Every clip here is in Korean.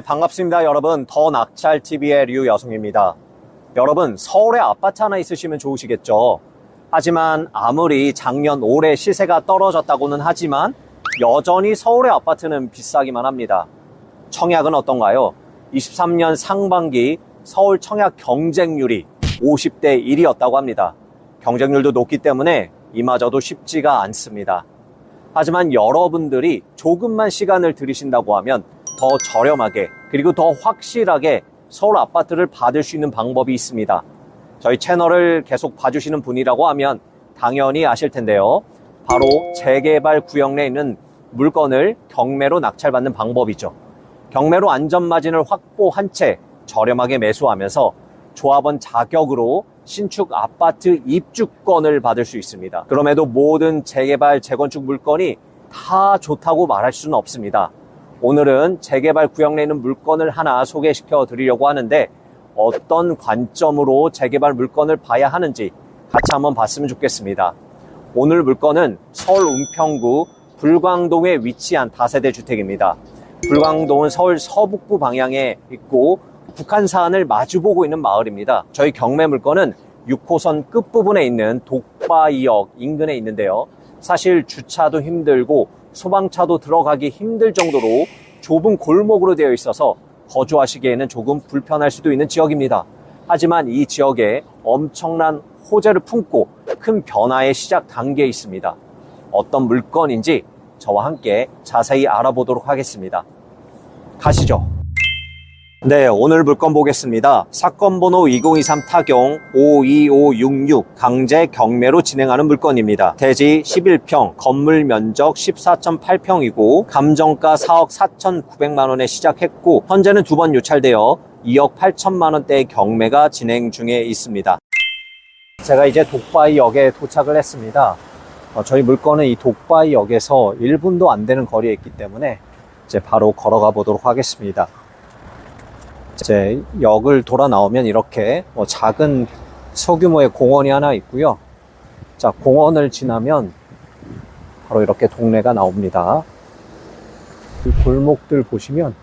반갑습니다, 여러분. 더 낙찰TV의 류여성입니다. 여러분, 서울에 아파트 하나 있으시면 좋으시겠죠. 하지만 아무리 작년 올해 시세가 떨어졌다고는 하지만 여전히 서울의 아파트는 비싸기만 합니다. 청약은 어떤가요? 23년 상반기 서울 청약 경쟁률이 50대 1이었다고 합니다. 경쟁률도 높기 때문에 이마저도 쉽지가 않습니다. 하지만 여러분들이 조금만 시간을 들이신다고 하면 더 저렴하게 그리고 더 확실하게 서울 아파트를 받을 수 있는 방법이 있습니다. 저희 채널을 계속 봐주시는 분이라고 하면 당연히 아실 텐데요. 바로 재개발 구역 내에 있는 물건을 경매로 낙찰받는 방법이죠. 경매로 안전마진을 확보한 채 저렴하게 매수하면서 조합원 자격으로 신축 아파트 입주권을 받을 수 있습니다. 그럼에도 모든 재개발, 재건축 물건이 다 좋다고 말할 수는 없습니다. 오늘은 재개발 구역 내에 있는 물건을 하나 소개시켜 드리려고 하는데 어떤 관점으로 재개발 물건을 봐야 하는지 같이 한번 봤으면 좋겠습니다. 오늘 물건은 서울 은평구 불광동에 위치한 다세대 주택입니다. 불광동은 서울 서북부 방향에 있고 북한산을 마주보고 있는 마을입니다. 저희 경매 물건은 6호선 끝부분에 있는 독바이역 인근에 있는데요. 사실 주차도 힘들고 소방차도 들어가기 힘들 정도로 좁은 골목으로 되어 있어서 거주하시기에는 조금 불편할 수도 있는 지역입니다. 하지만 이 지역에 엄청난 호재를 품고 큰 변화의 시작 단계에 있습니다. 어떤 물건인지 저와 함께 자세히 알아보도록 하겠습니다. 가시죠. 네, 오늘 물건 보겠습니다. 사건 번호 2023 타경 52566 강제 경매로 진행하는 물건입니다. 대지 11평, 건물 면적 14.8평이고 감정가 4억 4,900만 원에 시작했고 현재는 2번 유찰되어 2억 8천만 원대의 경매가 진행 중에 있습니다. 제가 이제 독바이역에 도착을 했습니다. 저희 물건은 이 독바이역에서 1분도 안 되는 거리에 있기 때문에 이제 바로 걸어가 보도록 하겠습니다. 이제 역을 돌아 나오면 이렇게 작은 소규모의 공원이 하나 있고요. 자, 공원을 지나면 바로 이렇게 동네가 나옵니다. 이 골목들 보시면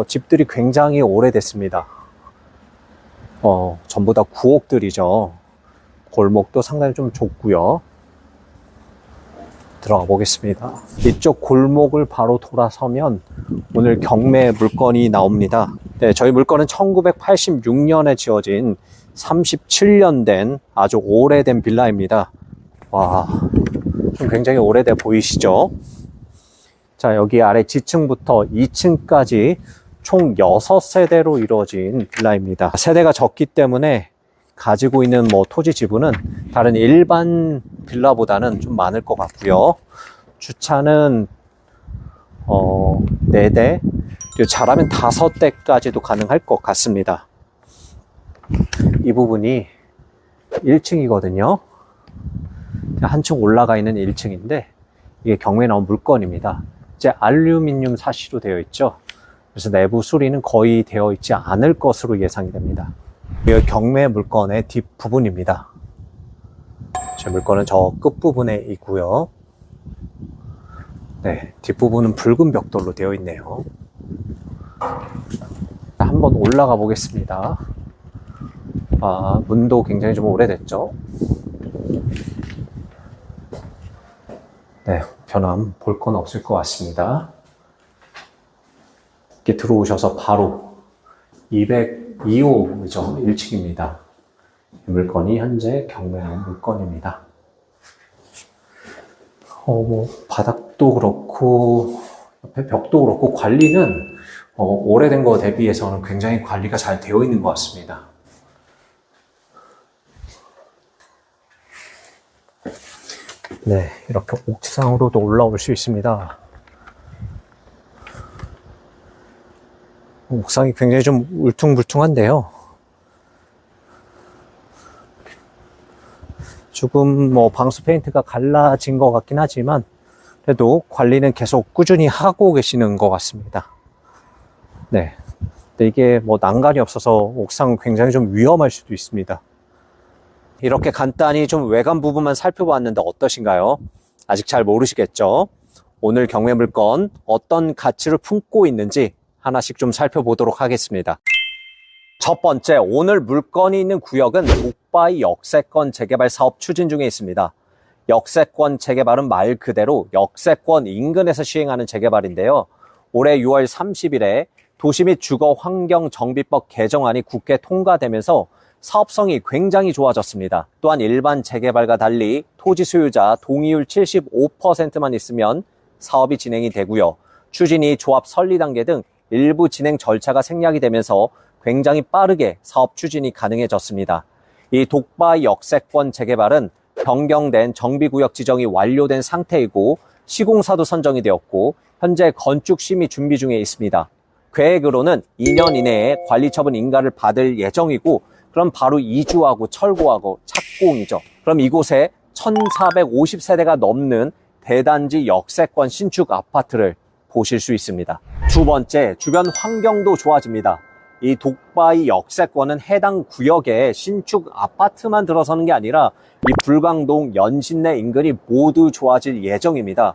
집들이 굉장히 오래됐습니다. 전부 다 구옥들이죠. 골목도 상당히 좀 좁고요. 들어가 보겠습니다. 이쪽 골목을 바로 돌아서면 오늘 경매 물건이 나옵니다. 네, 저희 물건은 1986년에 지어진 37년 된 아주 오래된 빌라입니다. 와, 좀 굉장히 오래돼 보이시죠? 자, 여기 아래 지층부터 2층까지 총 6세대로 이루어진 빌라입니다. 세대가 적기 때문에 가지고 있는 토지 지분은 다른 일반 빌라보다는 좀 많을 것 같고요. 주차는 4대, 그리고 잘하면 5대까지도 가능할 것 같습니다. 이 부분이 1층이거든요. 한층 올라가 있는 1층인데 이게 경매에 나온 물건입니다. 이제 알루미늄 사시로 되어 있죠. 그래서 내부 수리는 거의 되어 있지 않을 것으로 예상이 됩니다. 이 경매 물건의 뒷부분입니다. 제 물건은 저 끝부분에 있고요. 네, 뒷부분은 붉은 벽돌로 되어 있네요. 한번 올라가 보겠습니다. 문도 굉장히 좀 오래됐죠. 네, 변함 볼 건 없을 것 같습니다. 이렇게 들어오셔서 바로 202호죠. 1층입니다. 이 물건이 현재 경매한 물건입니다. 바닥도 그렇고 옆에 벽도 그렇고 관리는 오래된 거 대비해서는 굉장히 관리가 잘 되어 있는 것 같습니다. 네, 이렇게 옥상으로도 올라올 수 있습니다. 옥상이 굉장히 좀 울퉁불퉁한데요. 조금 방수 페인트가 갈라진 것 같긴 하지만 그래도 관리는 계속 꾸준히 하고 계시는 것 같습니다. 네. 근데 이게 난간이 없어서 옥상은 굉장히 좀 위험할 수도 있습니다. 이렇게 간단히 좀 외관 부분만 살펴봤는데 어떠신가요? 아직 잘 모르시겠죠? 오늘 경매 물건 어떤 가치를 품고 있는지 하나씩 좀 살펴보도록 하겠습니다. 첫 번째, 오늘 물건이 있는 구역은 독바이 역세권 재개발 사업 추진 중에 있습니다. 역세권 재개발은 말 그대로 역세권 인근에서 시행하는 재개발인데요. 올해 6월 30일에 도시 및 주거 환경 정비법 개정안이 국회 통과되면서 사업성이 굉장히 좋아졌습니다. 또한 일반 재개발과 달리 토지 소유자 동의율 75%만 있으면 사업이 진행이 되고요. 추진위, 조합 설리 단계 등 일부 진행 절차가 생략이 되면서 굉장히 빠르게 사업 추진이 가능해졌습니다. 이 독바이 역세권 재개발은 변경된 정비구역 지정이 완료된 상태이고 시공사도 선정이 되었고 현재 건축 심의 준비 중에 있습니다. 계획으로는 2년 이내에 관리처분 인가를 받을 예정이고 그럼 바로 이주하고 철거하고 착공이죠. 그럼 이곳에 1,450세대가 넘는 대단지 역세권 신축 아파트를 보실 수 있습니다. 두 번째, 주변 환경도 좋아집니다. 이 독바이 역세권은 해당 구역에 신축 아파트만 들어서는 게 아니라 이 불광동, 연신내 인근이 모두 좋아질 예정입니다.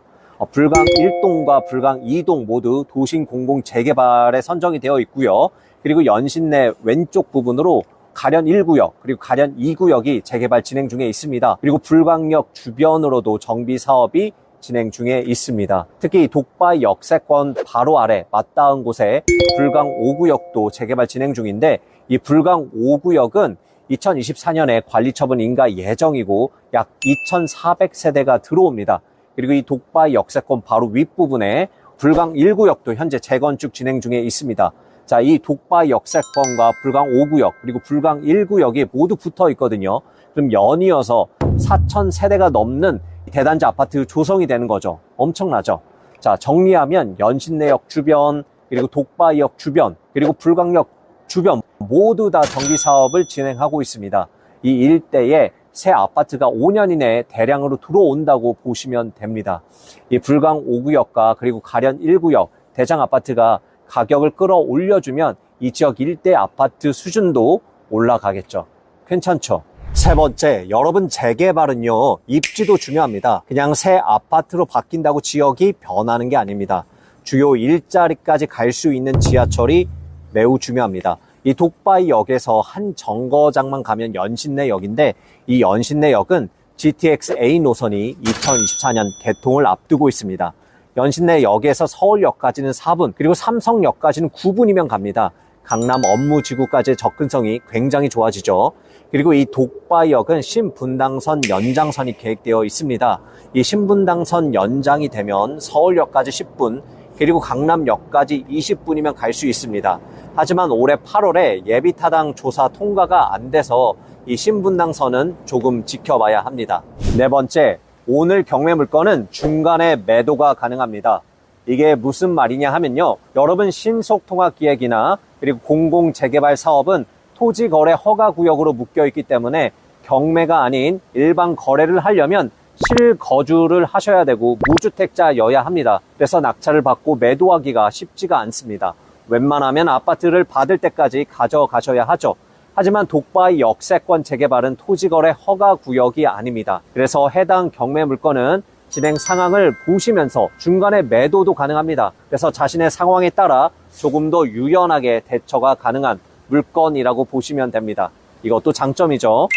불광 1동과 불광 2동 모두 도심 공공 재개발에 선정이 되어 있고요. 그리고 연신내 왼쪽 부분으로 가련 1구역 그리고 가련 2구역이 재개발 진행 중에 있습니다. 그리고 불광역 주변으로도 정비 사업이 진행 중에 있습니다. 특히 독바이 역세권 바로 아래 맞닿은 곳에 불광 5구역도 재개발 진행 중인데 이 불광 5구역은 2024년에 관리처분 인가 예정이고 약 2,400세대가 들어옵니다. 그리고 이 독바이 역세권 바로 윗부분에 불광 1구역도 현재 재건축 진행 중에 있습니다. 자, 이 독바이 역세권과 불광 5구역 그리고 불광 1구역이 모두 붙어 있거든요. 그럼 연이어서 4,000세대가 넘는 대단지 아파트 조성이 되는 거죠. 엄청나죠? 자, 정리하면 연신내역 주변, 그리고 독바이역 주변, 그리고 불광역 주변 모두 다 정비 사업을 진행하고 있습니다. 이 일대에 새 아파트가 5년 이내에 대량으로 들어온다고 보시면 됩니다. 이 불광 5구역과 그리고 가련 1구역 대장 아파트가 가격을 끌어올려주면 이 지역 일대 아파트 수준도 올라가겠죠. 괜찮죠? 세 번째, 여러분 재개발은요, 입지도 중요합니다. 그냥 새 아파트로 바뀐다고 지역이 변하는 게 아닙니다. 주요 일자리까지 갈 수 있는 지하철이 매우 중요합니다. 이 독바이 역에서 한 정거장만 가면 연신내역인데 이 연신내역은 GTX A 노선이 2024년 개통을 앞두고 있습니다. 연신내역에서 서울역까지는 4분, 그리고 삼성역까지는 9분이면 갑니다. 강남 업무지구까지의 접근성이 굉장히 좋아지죠. 그리고 이 독바이역은 신분당선 연장선이 계획되어 있습니다. 이 신분당선 연장이 되면 서울역까지 10분, 그리고 강남역까지 20분이면 갈 수 있습니다. 하지만 올해 8월에 예비타당 조사 통과가 안 돼서 이 신분당선은 조금 지켜봐야 합니다. 네 번째, 오늘 경매 물건은 중간에 매도가 가능합니다. 이게 무슨 말이냐 하면요, 여러분 신속통합기획이나 그리고 공공재개발 사업은 토지거래 허가구역으로 묶여있기 때문에 경매가 아닌 일반 거래를 하려면 실거주를 하셔야 되고 무주택자여야 합니다. 그래서 낙찰을 받고 매도하기가 쉽지가 않습니다. 웬만하면 아파트를 받을 때까지 가져가셔야 하죠. 하지만 독바이 역세권 재개발은 토지거래 허가구역이 아닙니다. 그래서 해당 경매 물건은 진행 상황을 보시면서 중간에 매도도 가능합니다. 그래서 자신의 상황에 따라 조금 더 유연하게 대처가 가능한 물건이라고 보시면 됩니다. 이것도 장점이죠.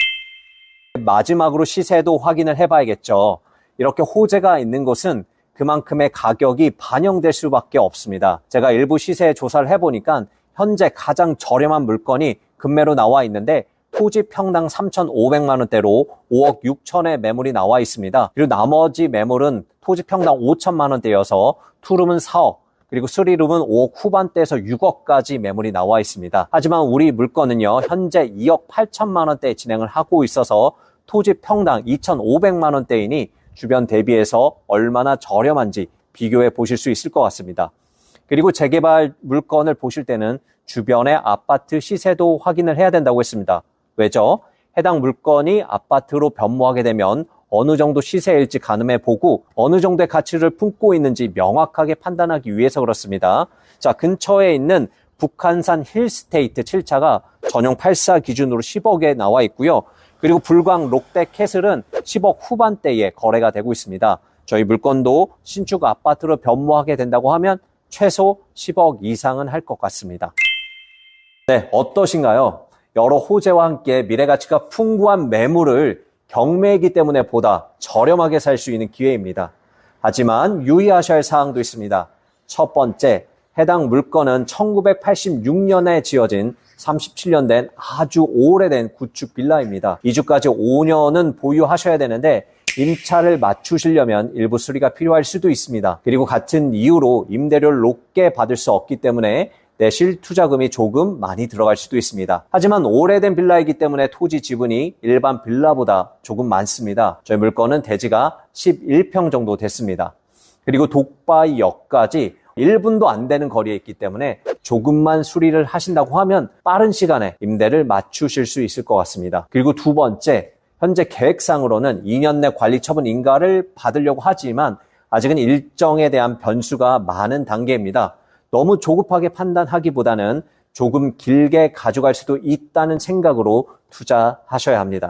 마지막으로 시세도 확인을 해봐야겠죠. 이렇게 호재가 있는 곳은 그만큼의 가격이 반영될 수밖에 없습니다. 제가 일부 시세 조사를 해보니까 현재 가장 저렴한 물건이 금매로 나와 있는데 토지 평당 3,500만 원대로 5억 6천의 매물이 나와 있습니다. 그리고 나머지 매물은 토지 평당 5천만 원대여서 투룸은 4억, 그리고 3룸은 5억 후반대에서 6억까지 매물이 나와 있습니다. 하지만 우리 물건은요, 현재 2억 8천만 원대에 진행을 하고 있어서 토지 평당 2,500만 원대이니 주변 대비해서 얼마나 저렴한지 비교해 보실 수 있을 것 같습니다. 그리고 재개발 물건을 보실 때는 주변의 아파트 시세도 확인을 해야 된다고 했습니다. 왜죠? 해당 물건이 아파트로 변모하게 되면 어느 정도 시세일지 가늠해 보고 어느 정도의 가치를 품고 있는지 명확하게 판단하기 위해서 그렇습니다. 자, 근처에 있는 북한산 힐스테이트 7차가 전용 84 기준으로 10억에 나와 있고요. 그리고 불광 롯데캐슬은 10억 후반대에 거래가 되고 있습니다. 저희 물건도 신축 아파트로 변모하게 된다고 하면 최소 10억 이상은 할 것 같습니다. 네, 어떠신가요? 여러 호재와 함께 미래가치가 풍부한 매물을 경매이기 때문에 보다 저렴하게 살 수 있는 기회입니다. 하지만 유의하셔야 할 사항도 있습니다. 첫 번째, 해당 물건은 1986년에 지어진 37년 된 아주 오래된 구축 빌라입니다. 이주까지 5년은 보유하셔야 되는데 임차를 맞추시려면 일부 수리가 필요할 수도 있습니다. 그리고 같은 이유로 임대료를 높게 받을 수 없기 때문에 내실 투자금이 조금 많이 들어갈 수도 있습니다. 하지만 오래된 빌라이기 때문에 토지 지분이 일반 빌라보다 조금 많습니다. 저희 물건은 대지가 11평 정도 됐습니다. 그리고 독바이역까지 1분도 안 되는 거리에 있기 때문에 조금만 수리를 하신다고 하면 빠른 시간에 임대를 맞추실 수 있을 것 같습니다. 그리고 두 번째, 현재 계획상으로는 2년 내 관리처분 인가를 받으려고 하지만 아직은 일정에 대한 변수가 많은 단계입니다. 너무 조급하게 판단하기보다는 조금 길게 가져갈 수도 있다는 생각으로 투자하셔야 합니다.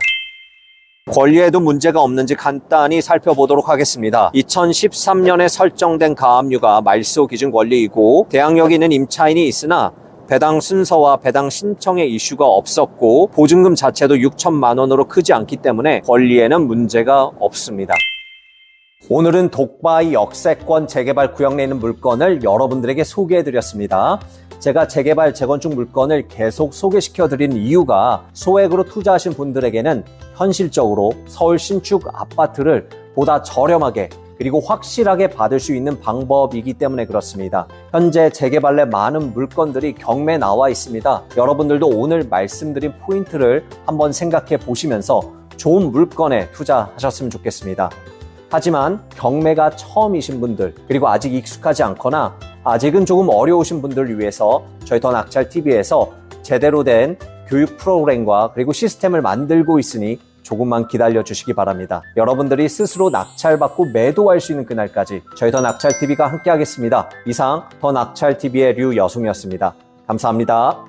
권리에도 문제가 없는지 간단히 살펴보도록 하겠습니다. 2013년에 설정된 가압류가 말소 기준 권리이고 대항력이 있는 임차인이 있으나 배당 순서와 배당 신청의 이슈가 없었고 보증금 자체도 6천만 원으로 크지 않기 때문에 권리에는 문제가 없습니다. 오늘은 독바이 역세권 재개발 구역 내에 있는 물건을 여러분들에게 소개해드렸습니다. 제가 재개발, 재건축 물건을 계속 소개시켜드린 이유가 소액으로 투자하신 분들에게는 현실적으로 서울 신축 아파트를 보다 저렴하게 그리고 확실하게 받을 수 있는 방법이기 때문에 그렇습니다. 현재 재개발 내 많은 물건들이 경매에 나와 있습니다. 여러분들도 오늘 말씀드린 포인트를 한번 생각해 보시면서 좋은 물건에 투자하셨으면 좋겠습니다. 하지만 경매가 처음이신 분들 그리고 아직 익숙하지 않거나 아직은 조금 어려우신 분들을 위해서 저희 더 낙찰TV에서 제대로 된 교육 프로그램과 그리고 시스템을 만들고 있으니 조금만 기다려 주시기 바랍니다. 여러분들이 스스로 낙찰받고 매도할 수 있는 그날까지 저희 더 낙찰TV가 함께 하겠습니다. 이상 더 낙찰TV의 류여송이었습니다. 감사합니다.